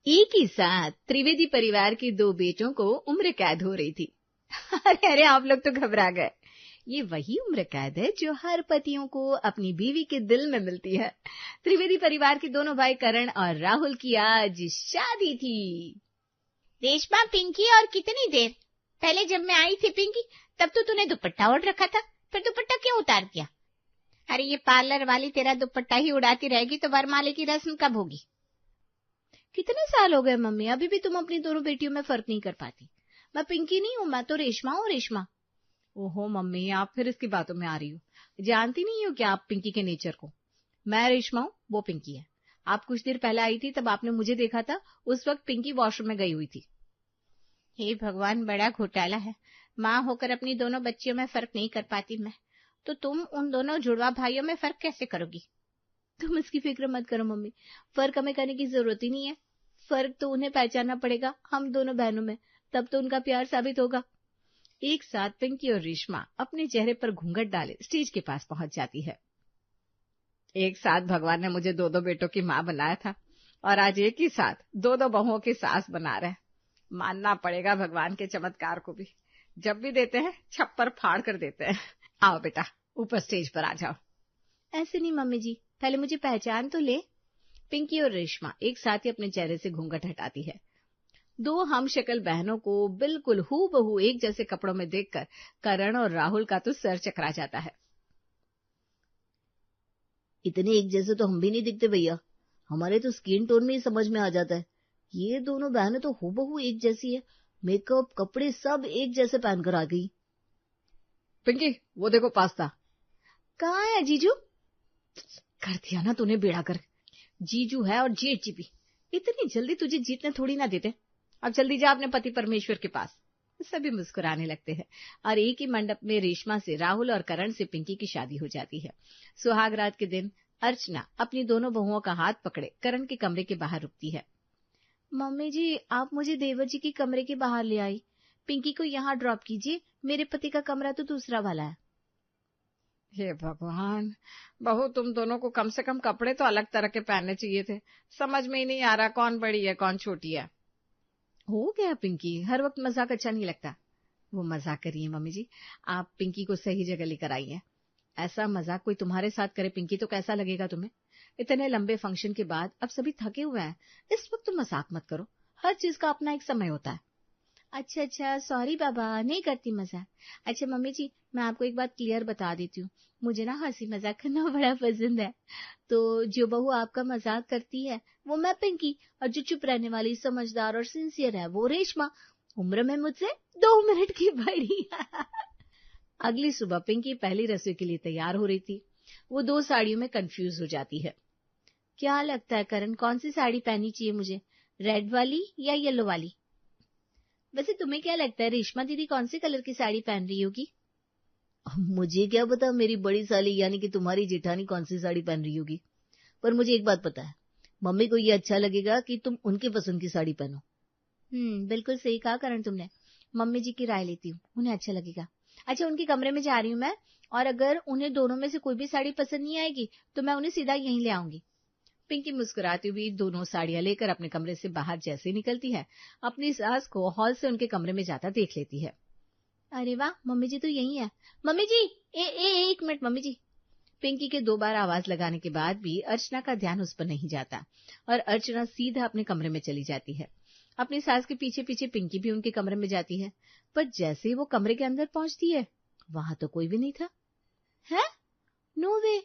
एक ही साथ त्रिवेदी परिवार के दो बेटों को उम्र कैद हो रही थी। अरे अरे, आप लोग तो घबरा गए। ये वही उम्र कैद है जो हर पतियों को अपनी बीवी के दिल में मिलती है। त्रिवेदी परिवार के दोनों भाई करण और राहुल की आज शादी थी। रेशमा, पिंकी, और कितनी देर? पहले जब मैं आई थी पिंकी, तब तो तूने दुपट्टा ओढ़ रखा था, फिर दुपट्टा क्यों उतार दिया? अरे ये पार्लर वाली तेरा दुपट्टा ही उड़ाती रहेगी तो वरमाले की रस्म कब होगी? कितने साल हो गए मम्मी, अभी भी तुम अपनी दोनों बेटियों में फर्क नहीं कर पाती। मैं पिंकी नहीं हूँ, मैं तो रेशमा हूँ, रेशमा। ओहो मम्मी, आप फिर इसकी बातों में आ रही हो। जानती नहीं हो क्या आप पिंकी के नेचर को? मैं रेशमा हूँ, वो पिंकी है। आप कुछ देर पहले आई थी, तब आपने मुझे देखा था। उस वक्त पिंकी वॉशरूम में गई हुई थी। हे भगवान, बड़ा घोटाला है। माँ होकर अपनी दोनों बच्चियों में फर्क नहीं कर पाती मैं, तो तुम उन दोनों जुड़वा भाइयों में फर्क कैसे करोगी? तुम इसकी फिक्र मत करो मम्मी, फर्क हमें करने की जरूरत ही नहीं है। फर्क तो उन्हें पहचानना पड़ेगा, हम दोनों बहनों में, तब तो उनका प्यार साबित होगा। एक साथ पिंकी और रेशमा अपने चेहरे पर घूंघट डाले स्टेज के पास पहुंच जाती है। एक साथ भगवान ने मुझे दो दो बेटों की माँ बनाया था, और आज एक ही साथ दो दो बहुओं की सास बना रहे। मानना पड़ेगा भगवान के चमत्कार को भी। जब भी देते हैं छप्पर फाड़ कर देते हैं। आओ बेटा, ऊपर स्टेज पर आ जाओ। ऐसे नहीं मम्मी जी, पहले मुझे पहचान तो ले। पिंकी और रेशमा एक साथ ही अपने चेहरे से घूंघट हटाती है। दो हमशक्ल बहनों को बिल्कुल हूबहू एक जैसे कपड़ों में देखकर करण और राहुल का तो सर चकरा जाता है। इतने एक जैसे तो हम भी नहीं दिखते भैया, हमारे तो स्किन टोन में ही समझ में आ जाता है। ये दोनों बहनें तो हूबहू एक जैसी है, मेकअप कपड़े सब एक जैसे पहनकर आ गई। पिंकी, वो देखो पास्ता। कहाँ है जीजू? कर दिया ना तूने बेड़ा कर। जीजू है और जेठ जी भी। इतनी जल्दी तुझे जीतने थोड़ी ना देते। अब जल्दी जा अपने पति परमेश्वर के पास। सभी मुस्कुराने लगते हैं और एक ही मंडप में रेशमा से राहुल और करण से पिंकी की शादी हो जाती है। सुहाग रात के दिन अर्चना अपनी दोनों बहुओं का हाथ पकड़े करण के कमरे के बाहर रुकती है। मम्मी जी, आप मुझे देवर जी के कमरे के बाहर ले आई। पिंकी को यहाँ ड्रॉप कीजिए, मेरे पति का कमरा तो दूसरा वाला है। हे भगवान, बहू तुम दोनों को कम से कम कपड़े तो अलग तरह के पहनने चाहिए थे। समझ में ही नहीं आ रहा कौन बड़ी है कौन छोटी है। हो गया पिंकी, हर वक्त मजाक अच्छा नहीं लगता। वो मजाक करिए मम्मी जी, आप पिंकी को सही जगह लेकर आई हैं। ऐसा मजाक कोई तुम्हारे साथ करे पिंकी तो कैसा लगेगा तुम्हें? इतने लंबे फंक्शन के बाद अब सभी थके हुए हैं, इस वक्त तुम मजाक मत करो। हर चीज का अपना एक समय होता है। अच्छा, सॉरी बाबा, नहीं करती मजाक। अच्छा मम्मी जी, मैं आपको एक बात क्लियर बता देती हूँ, मुझे ना हंसी मजाक करना बड़ा पसंद है। तो जो बहू आपका मजाक करती है वो मैं पिंकी, और जो चुप रहने वाली समझदार और सिंसियर है वो रेशमा। उम्र में मुझसे 2 मिनट की बड़ी। अगली सुबह पिंकी पहली रसोई के लिए तैयार हो रही थी। वो 2 साड़ियों में कंफ्यूज हो जाती है। क्या लगता है करण, कौन सी साड़ी पहननी चाहिए मुझे, रेड वाली या येलो वाली? वैसे तुम्हें क्या लगता है रेशमा दीदी कौन से कलर की साड़ी पहन रही होगी? मुझे क्या पता मेरी बड़ी साली यानी कि तुम्हारी जेठानी कौन सी साड़ी पहन रही होगी, पर मुझे एक बात पता है, मम्मी को ये अच्छा लगेगा कि तुम उनके पसंद की साड़ी पहनो। बिल्कुल सही कहा करण तुमने। मम्मी जी की राय लेती हूँ, उन्हें अच्छा लगेगा। अच्छा, उनके कमरे में जा रही हूँ मैं, और अगर उन्हें दोनों में से कोई भी साड़ी पसंद नहीं आएगी तो मैं उन्हें सीधा यहीं ले आऊंगी। पिंकी मुस्कुराती हुई दोनों साड़ियां लेकर अपने कमरे से बाहर जैसे निकलती है, अपनी सास को हॉल से उनके कमरे में जाता देख लेती है। अरे वाह, मम्मी जी तो यही है। मम्मी जी, एक मिनट मम्मी जी। पिंकी के 2 बार आवाज लगाने के बाद भी अर्चना का ध्यान उस पर नहीं जाता और अर्चना सीधा अपने कमरे में चली जाती है। अपनी सास के पीछे पीछे पिंकी भी उनके कमरे में जाती है, पर जैसे ही वो कमरे के अंदर पहुंचती है वहां तो कोई भी नहीं था। है? नो वे,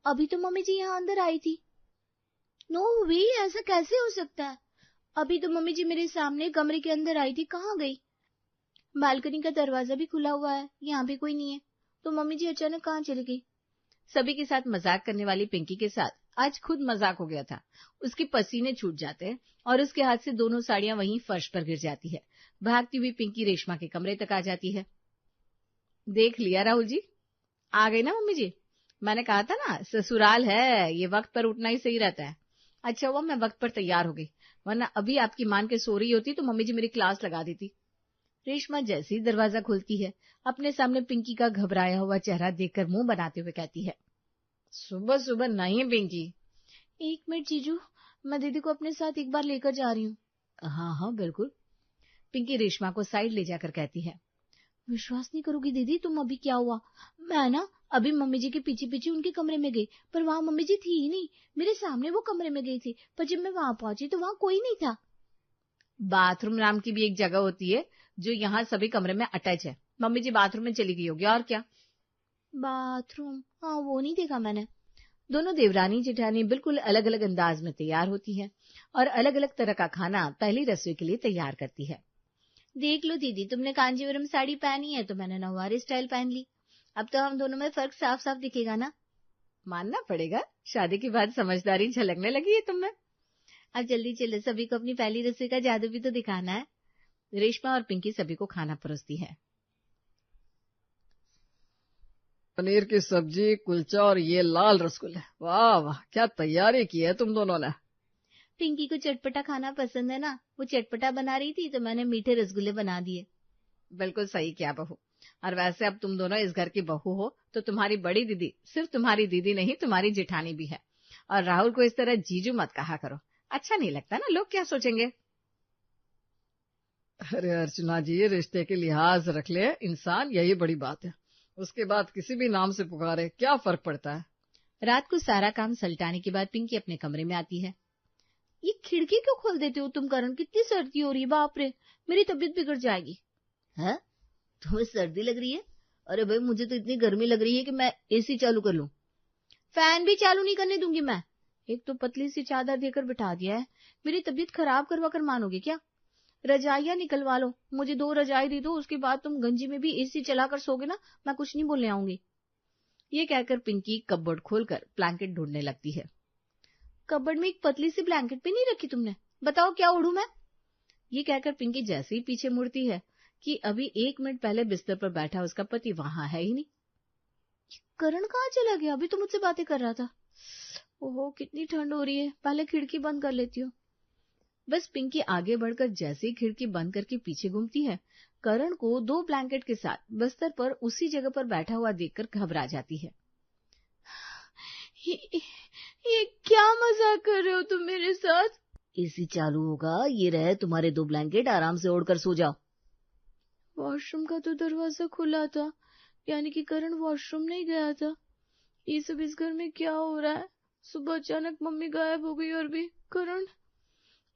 अभी तो मम्मी जी यहाँ अंदर आई थी। नो वे, ऐसा कैसे हो सकता है? अभी तो मम्मी जी मेरे सामने कमरे के अंदर आई थी, कहाँ गई? बालकनी का दरवाजा भी खुला हुआ है, यहाँ भी कोई नहीं है, तो मम्मी जी अचानक कहाँ चली गई? सभी के साथ मजाक करने वाली पिंकी के साथ आज खुद मजाक हो गया था। उसके पसीने छूट जाते हैं और उसके हाथ से दोनों साड़ियां वहीं फर्श पर गिर जाती है। भागती हुई पिंकी रेशमा के कमरे तक आ जाती है। देख लिया राहुल जी, आ गई ना मम्मी जी? मैंने कहा था ना, ससुराल है, ये वक्त पर उठना ही सही रहता है। अच्छा हुआ मैं वक्त पर तैयार हो गई, वरना अभी आपकी मान के सो रही होती तो मम्मी जी मेरी क्लास लगा देती। रेशमा जैसे ही दरवाजा खोलती है, अपने सामने पिंकी का घबराया हुआ चेहरा देखकर मुंह बनाते हुए कहती है, सुबह सुबह नहीं पिंकी। 1 मिनट जीजू, मैं दीदी को अपने साथ एक बार लेकर जा रही हूँ। हाँ हाँ बिल्कुल, पिंकी रेशमा को साइड ले जाकर कहती है। विश्वास नहीं करोगी दीदी, तुम अभी क्या हुआ, मैं ना अभी मम्मी जी के पीछे पीछे उनके कमरे में गई, पर वहां मम्मी जी थी ही नहीं, मेरे सामने वो कमरे में गई थी, पर जब मैं वहां पहुंची तो वहां कोई नहीं था। बाथरूम नाम की भी एक जगह होती है जो यहाँ सभी कमरे में अटैच है। मम्मी जी बाथरूम में चली गई होगी, और क्या। बाथरूम, हाँ वो नहीं देखा मैंने। दोनों देवरानी जेठानी बिल्कुल अलग अलग अंदाज में तैयार होती है और अलग अलग तरह का खाना पहली रसोई के लिए तैयार करती है। देख लो दीदी, तुमने कांजीवरम साड़ी पहनी है तो मैंने नौवारी स्टाइल पहन ली, अब तो हम दोनों में फर्क साफ साफ दिखेगा ना। मानना पड़ेगा, शादी के बाद समझदारी झलकने लगी है तुम में। अब जल्दी चलो, सभी को अपनी पहली रसोई का जादू भी तो दिखाना है। रेशमा और पिंकी सभी को खाना परोसती है। पनीर की सब्जी, कुलचा और ये लाल रसगुल्ले, वाह वाह क्या तैयारी की है तुम दोनों ने। पिंकी को चटपटा खाना पसंद है ना, वो चटपटा बना रही थी तो मैंने मीठे रसगुल्ले बना दिए। बिल्कुल सही किया बहू। और वैसे अब तुम दोनों इस घर की बहू हो तो तुम्हारी बड़ी दीदी सिर्फ तुम्हारी दीदी नहीं, तुम्हारी जेठानी भी है। और राहुल को इस तरह जीजू मत कहा करो, अच्छा नहीं लगता ना, लोग क्या सोचेंगे। अरे अर्चना जी, रिश्ते के लिहाज रख ले इंसान, यही बड़ी बात है। उसके बाद किसी भी नाम से पुकारे, क्या फर्क पड़ता है। रात को सारा काम सलटाने के बाद पिंकी अपने कमरे में आती है। ये खिड़की क्यों खोल देते हो तुम करण, कितनी सर्दी हो रही है, बाप रे मेरी तबीयत बिगड़ जाएगी। है तुम्हें सर्दी लग रही है? अरे भाई मुझे तो इतनी गर्मी लग रही है कि मैं एसी चालू कर लूं। फैन भी चालू नहीं करने दूंगी मैं। एक तो पतली सी चादर देकर बिठा दिया है, मेरी तबीयत खराब करवा कर मानोगे क्या? रजाइयां निकलवा लो, मुझे 2 रजाई दे दो, उसके बाद तुम गंजी में भी एसी चलाकर सोगे ना, मैं कुछ नहीं बोलने आऊंगी। ये कहकर पिंकी कपबोर्ड खोलकर ब्लैंकेट ढूंढने लगती है। कपबोर्ड में एक पतली सी ब्लैंकेट भी नहीं रखी तुमने, बताओ क्या ओढ़ू मैं? ये कहकर पिंकी जैसे ही पीछे मुड़ती है कि अभी 1 मिनट पहले बिस्तर पर बैठा उसका पति वहां है ही नहीं। करण कहाँ चला गया? अभी तो मुझसे बातें कर रहा था। ओहो कितनी ठंड हो रही है, पहले खिड़की बंद कर लेती हूँ। बस पिंकी आगे बढ़कर जैसे ही खिड़की बंद करके पीछे घूमती है, करण को 2 ब्लैंकेट के साथ बिस्तर पर उसी जगह पर बैठा हुआ देखकर घबरा जाती है। ये क्या मजाक कर रहे हो तुम मेरे साथ? एसी चालू होगा, ये रहे तुम्हारे 2 ब्लैंकेट, आराम से ओढ़कर सो जाओ। वॉशरूम का तो दरवाजा खुला था, यानी कि करण वॉशरूम नहीं गया था। ये सब इस घर में क्या हो रहा है? सुबह अचानक मम्मी गायब हो गई और भी करण।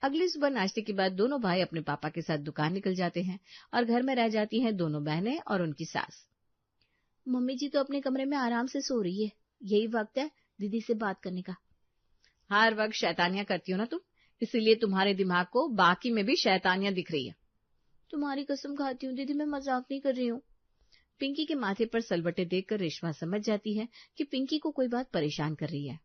अगली सुबह नाश्ते के बाद दोनों भाई अपने पापा के साथ दुकान निकल जाते हैं और घर में रह जाती हैं दोनों बहनें और उनकी सास। मम्मी जी तो अपने कमरे में आराम से सो रही है, यही वक्त है दीदी से बात करने का। हर वक्त शैतानियां करती हो ना तुम, इसीलिए तुम्हारे दिमाग को बाकी में भी शैतानियां दिख रही है। तुम्हारी कसम खाती हूँ दीदी, मैं मजाक नहीं कर रही हूँ। पिंकी के माथे पर सलवटे देखकर रेशमा समझ जाती है कि पिंकी को कोई बात परेशान कर रही है।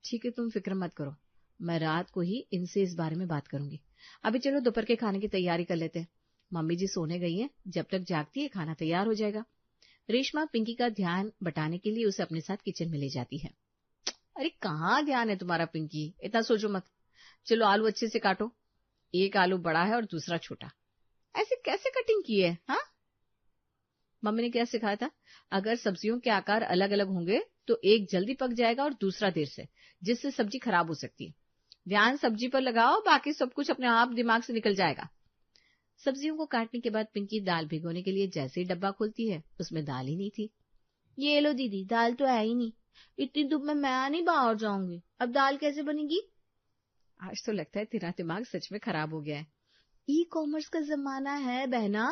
ठीक है, तुम फिक्र मत करो, मैं रात को ही इनसे इस बारे में बात करूंगी। अभी चलो दोपहर के खाने की तैयारी कर लेते हैं। मम्मी जी सोने गई हैं, जब तक जागती है खाना तैयार हो जाएगा। रेशमा पिंकी का ध्यान बटाने के लिए उसे अपने साथ किचन में ले जाती है। अरे कहाँ ध्यान है तुम्हारा पिंकी, इतना सोचो मत। चलो आलू अच्छे से काटो, एक आलू बड़ा है और दूसरा छोटा। ऐसे कैसे कटिंग की है? हाँ, मम्मी ने क्या सिखाया था? अगर सब्जियों के आकार अलग अलग होंगे तो एक जल्दी पक जाएगा और दूसरा देर से, जिससे सब्जी खराब हो सकती है। ध्यान सब्जी पर लगाओ, बाकी सब कुछ अपने आप दिमाग से निकल जाएगा। सब्जियों को काटने के बाद पिंकी दाल भिगोने के लिए जैसे ही डब्बा खोलती है, उसमें दाल ही नहीं थी। ये लो दीदी, दाल तो है ही नहीं। इतनी धूप में मैं नहीं बाहर जाऊंगी, अब दाल कैसे बनेगी? आज तो लगता है तेरा दिमाग सच में खराब हो गया है। ई-कॉमर्स का जमाना है बहना,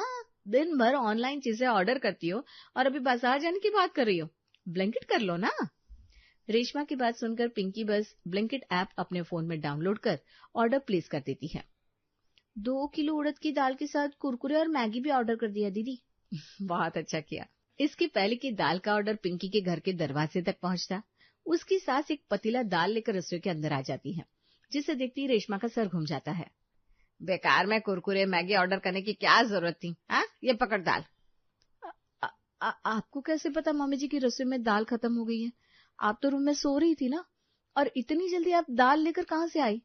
दिन भर ऑनलाइन चीजें ऑर्डर करती हो और अभी बाजार जाने की बात कर रही हो। ब्लिंकिट कर लो ना। रेशमा की बात सुनकर पिंकी बस ब्लिंकिट ऐप अपने फोन में डाउनलोड कर ऑर्डर प्लेस कर देती है। 2 किलो उड़द की दाल के साथ कुरकुरे और मैगी भी ऑर्डर कर दिया दीदी। बहुत अच्छा किया। इसके पहले कि दाल का ऑर्डर पिंकी के घर के दरवाजे तक पहुंचता, उसकी सास एक पतीला दाल लेकर रसोई के अंदर आ जाती है, जिसे देखती रेशमा का सर घूम जाता है। बेकार में कुरकुरे मैगी ऑर्डर करने की क्या जरूरत थी? हाँ, ये पकड़ दाल। आपको कैसे पता मम्मी जी की रसोई में दाल खत्म हो गई है? आप तो रूम में सो रही थी ना, और इतनी जल्दी आप दाल लेकर कहाँ से आई?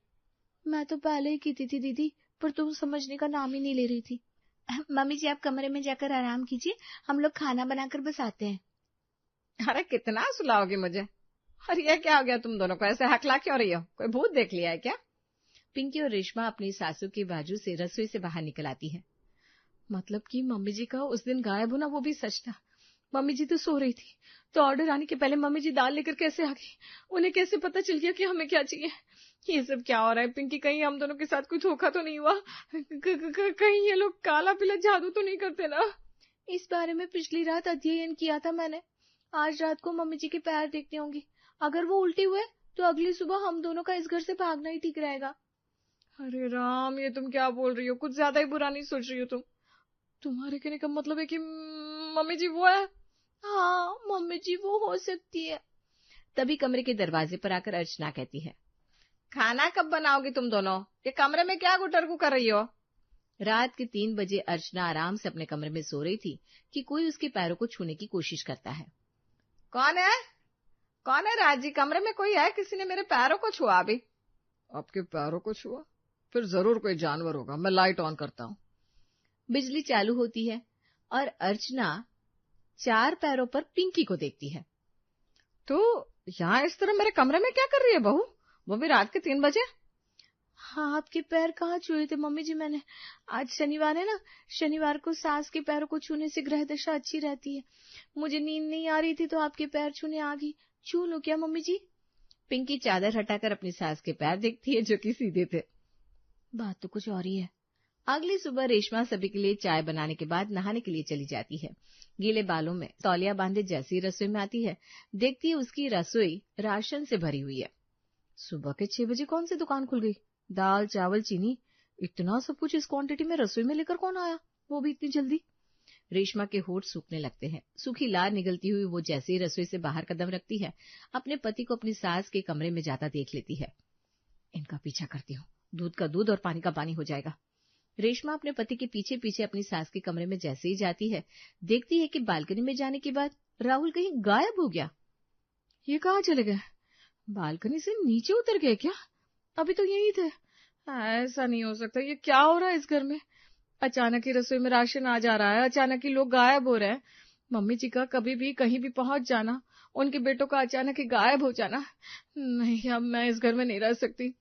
मैं तो पहले ही की थी दीदी, पर तुम समझने का नाम ही नहीं ले रही थी। मम्मी जी आप कमरे में जाकर आराम कीजिए, हम लोग खाना बनाकर बस आते हैं। अरे कितना सुलाओगी मुझे? और ये क्या हो गया तुम दोनों को, ऐसे हकला क्यों रही हो? कोई भूत देख लिया है क्या? पिंकी और रेशमा अपनी सासू के बाजू से रसोई से बाहर निकल आती है। मतलब कि मम्मी जी का उस दिन गायब होना वो भी सच था। मम्मी जी तो सो रही थी, तो ऑर्डर आने के पहले मम्मी जी दाल लेकर कैसे आ गई? उन्हें कैसे पता चल गया कि हमें क्या चाहिए? ये सब क्या हो रहा है पिंकी? कहीं हम दोनों के साथ कोई धोखा तो नहीं हुआ? कहीं ये लोग काला पीला जादू तो नहीं करते ना? इस बारे में पिछली रात अध्ययन किया था मैंने। आज रात को मम्मी जी के पैर देखने होंगे। अगर वो उल्टी हुए तो अगली सुबह हम दोनों का इस घर से भागना ही ठीक रहेगा। अरे राम, ये तुम क्या बोल रही हो? कुछ ज्यादा ही बुरा नहीं सोच रही हो तुम? तुम्हारे कहने का मतलब है कि मम्मी जी वो है? हाँ, मम्मी जी वो हो सकती है। तभी कमरे के दरवाजे पर आकर अर्चना कहती है, खाना कब बनाओगी तुम दोनों? ये कमरे में क्या गुटरगू कर रही हो? रात के 3 बजे अर्चना आराम से अपने कमरे में सो रही थी कि कोई उसके पैरों को छूने की कोशिश करता है। कौन है? कौन है राजी? कमरे में कोई है? किसी ने मेरे पैरों को छुआ अभी। आपके पैरों को छुआ? फिर जरूर कोई जानवर होगा। मैं लाइट ऑन करता हूँ। बिजली चालू होती है और अर्चना 4 पैरों पर पिंकी को देखती है। तो यहाँ इस तरह मेरे कमरे में क्या कर रही है बहू? वो भी रात के 3 बजे? हाँ, आपके पैर कहाँ छुए थे मम्मी जी मैंने? आज शनिवार है ना, शनिवार को सास के पैरों को छूने से ग्रह दशा अच्छी रहती है। मुझे नींद नहीं आ रही थी तो आपके पैर छूने आ गई। छू लो क्या मम्मी जी? पिंकी चादर हटाकर अपनी सास के पैर देखती है जो कि सीधे थे। बात तो कुछ और ही है। अगली सुबह रेशमा सभी के लिए चाय बनाने के बाद नहाने के लिए चली जाती है। गीले बालों में तौलिया बांधे जैसी रसोई में आती है, देखती है उसकी रसोई राशन से भरी हुई है। सुबह के 6 बजे कौन सी दुकान खुल गई? दाल चावल चीनी, इतना सब कुछ इस क्वांटिटी में रसोई में लेकर कौन आया, वो भी इतनी जल्दी? रेशमा के होंठ सूखने लगते हैं। सूखी लार निगलती हुई वो जैसे ही रसोई से बाहर कदम रखती है, अपने पति को अपनी सास के कमरे में जाता देख लेती है। इनका पीछा करती हूँ, दूध का दूध और पानी का पानी हो जाएगा। रेशमा अपने पति के पीछे पीछे अपनी सास के कमरे में जैसे ही जाती है, देखती है कि बालकनी में जाने के बाद राहुल कहीं गायब हो गया। ये कहाँ चले गए? बालकनी से नीचे उतर गए क्या? अभी तो यही थे। ऐसा नहीं हो सकता। ये क्या हो रहा है इस घर में? अचानक ही रसोई में राशन आ जा रहा है, अचानक ही लोग गायब हो रहे हैं। मम्मी जी का कभी भी कहीं भी पहुंच जाना, उनके बेटों का अचानक ही गायब हो जाना। नहीं, अब मैं इस घर में नहीं रह सकती।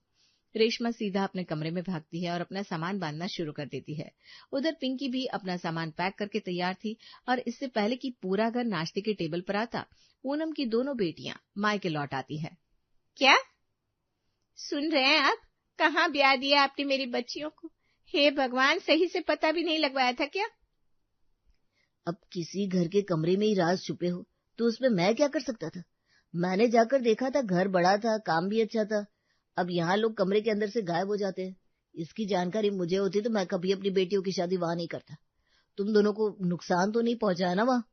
रेशमा सीधा अपने कमरे में भागती है और अपना सामान बांधना शुरू कर देती है। उधर पिंकी भी अपना सामान पैक करके तैयार थी और इससे पहले कि पूरा घर नाश्ते के टेबल पर आता, पूनम की दोनों बेटियां मायके लौट आती है। क्या सुन रहे हैं आप? कहाँ ब्याह दिया आपने मेरी बच्चियों को? हे भगवान, सही से पता भी नहीं लगवाया था क्या? अब किसी घर के कमरे में ही राज छुपे हो तो उसमें मैं क्या कर सकता था? मैंने जाकर देखा था, घर बड़ा था, काम भी अच्छा था। अब यहाँ लोग कमरे के अंदर से गायब हो जाते हैं। इसकी जानकारी मुझे होती तो मैं कभी अपनी बेटियों की शादी वहां नहीं करता। तुम दोनों को नुकसान तो नहीं पहुंचाया ना वहाँ?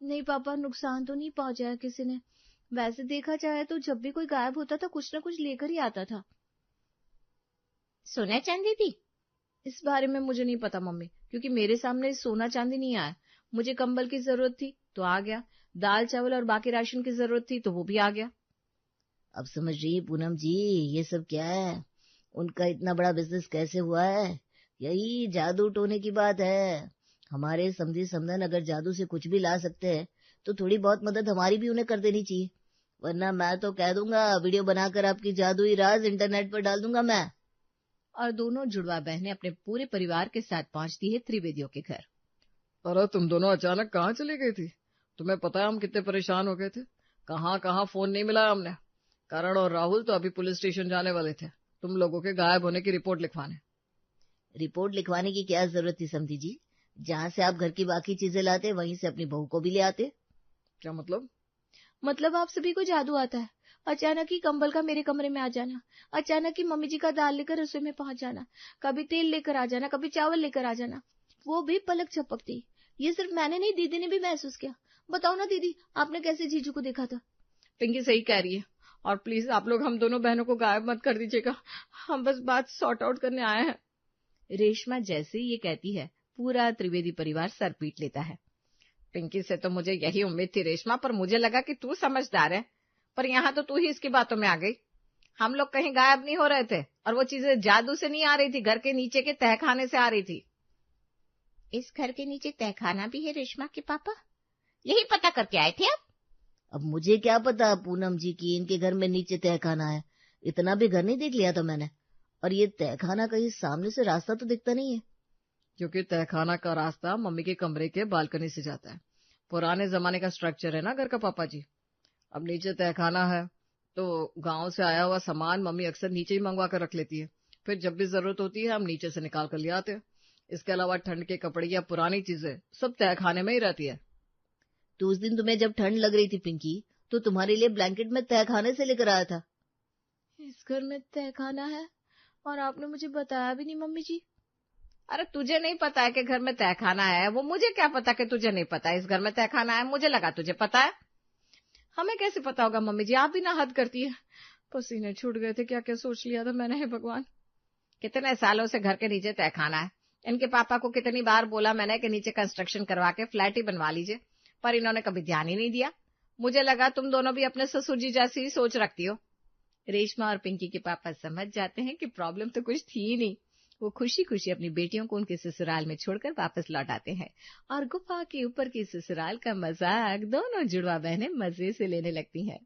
नहीं पापा, नुकसान तो नहीं पहुंचाया किसी ने। वैसे देखा जाए तो जब भी कोई गायब होता था कुछ न कुछ लेकर ही आता था। सोना चांदी थी? इस बारे में मुझे नहीं पता मम्मी, क्योंकि मेरे सामने सोना चांदी नहीं आया। मुझे कंबल की जरूरत थी तो आ गया, दाल चावल और बाकी राशन की जरूरत थी तो वो भी आ गया। अब समझ रही पूनम जी, ये सब क्या है? उनका इतना बड़ा बिजनेस कैसे हुआ है? यही जादू टोने की बात है। हमारे समझी समझन अगर जादू से कुछ भी ला सकते हैं तो थोड़ी बहुत मदद हमारी भी उन्हें कर देनी चाहिए, वरना मैं तो कह दूंगा वीडियो बनाकर आपकी जादुई राज इंटरनेट पर डाल दूंगा मैं। और दोनों जुड़वा बहनें अपने पूरे परिवार के साथ पहुंचती है त्रिवेदियों के घर। अरे तुम दोनों अचानक कहाँ चली गई थी? तुम्हें पता है हम कितने परेशान हो गए थे। कहाँ फोन नहीं मिलाया हमने। करण और राहुल तो अभी पुलिस स्टेशन जाने वाले थे तुम लोगों के गायब होने की रिपोर्ट लिखवाने। रिपोर्ट लिखवाने की क्या जरूरत थी समझी जी? जहाँ से आप घर की बाकी चीजें लाते वहीं से अपनी बहू को भी ले आते। क्या मतलब? मतलब आप सभी को जादू आता है। अचानक ही कंबल का मेरे कमरे में आ जाना, अचानक ही मम्मी जी का दाल लेकर रसोई में पहुंच जाना, कभी तेल लेकर आ जाना, कभी चावल लेकर आ जाना, वो भी पलक झपकती। ये सिर्फ मैंने नहीं, दीदी ने भी महसूस किया। बताओ ना दीदी, आपने कैसे जीजू को देखा था? पिंकी सही कह रही है, और प्लीज आप लोग हम दोनों बहनों को गायब मत कर दीजिएगा। हम बस बात सॉर्ट आउट करने आए हैं। रेशमा जैसे ही ये कहती है, पूरा त्रिवेदी परिवार सर पीट लेता है। पिंकी से तो मुझे यही उम्मीद थी रेशमा, पर मुझे लगा कि तू समझदार है, पर यहाँ तो तू ही इसकी बातों में आ गई। हम लोग कहीं गायब नहीं हो रहे थे और वो चीजें जादू से नहीं आ रही थी, घर के नीचे के तहखाने से आ रही थी। इस घर के नीचे तहखाना भी है रेशमा के पापा? यही पता करके आए थे आप? अब मुझे क्या पता पूनम जी की इनके घर में नीचे तहखाना है। इतना भी घर नहीं देख लिया था मैंने। और ये तहखाना कहीं सामने से रास्ता तो दिखता नहीं है। क्योंकि तहखाना का रास्ता मम्मी के कमरे के बालकनी से जाता है। पुराने जमाने का स्ट्रक्चर है ना घर का पापा जी। अब नीचे तहखाना है तो गांव से आया हुआ सामान मम्मी अक्सर नीचे ही मंगवा कर रख लेती है। फिर जब भी जरूरत होती है हम नीचे से निकाल कर ले आते हैं। इसके अलावा ठंड के कपड़े या पुरानी चीजें सब तहखाने में ही रहती है। तो उस दिन तुम्हें जब ठंड लग रही थी पिंकी, तो तुम्हारे लिए ब्लैंकेट में तहखाने से लेकर आया था। इस घर में तहखाना है और आपने मुझे बताया भी नहीं मम्मी जी। अरे तुझे नहीं पता है कि घर में तहखाना है? वो मुझे क्या पता कि तुझे नहीं पता है इस घर में तहखाना है। मुझे लगा तुझे पता है। हमें कैसे पता होगा मम्मी जी, आप भी ना हद करती है। पसीने छूट गए थे, क्या क्या सोच लिया था मैंने। हे भगवान, कितने सालों से घर के नीचे तहखाना है। इनके पापा को कितनी बार बोला मैंने कि नीचे कंस्ट्रक्शन करवा के फ्लैट ही बनवा लीजिए, पर इन्होंने कभी ध्यान ही नहीं दिया। मुझे लगा तुम दोनों भी अपने ससुर जी जैसी ही सोच रखती हो। रेशमा और पिंकी के पापा समझ जाते हैं कि प्रॉब्लम तो कुछ थी ही नहीं। वो खुशी खुशी अपनी बेटियों को उनके ससुराल में छोड़कर वापस लौट आते हैं और गुफा के ऊपर की ससुराल का मजाक दोनों जुड़वा बहनें मजे से लेने लगती हैं।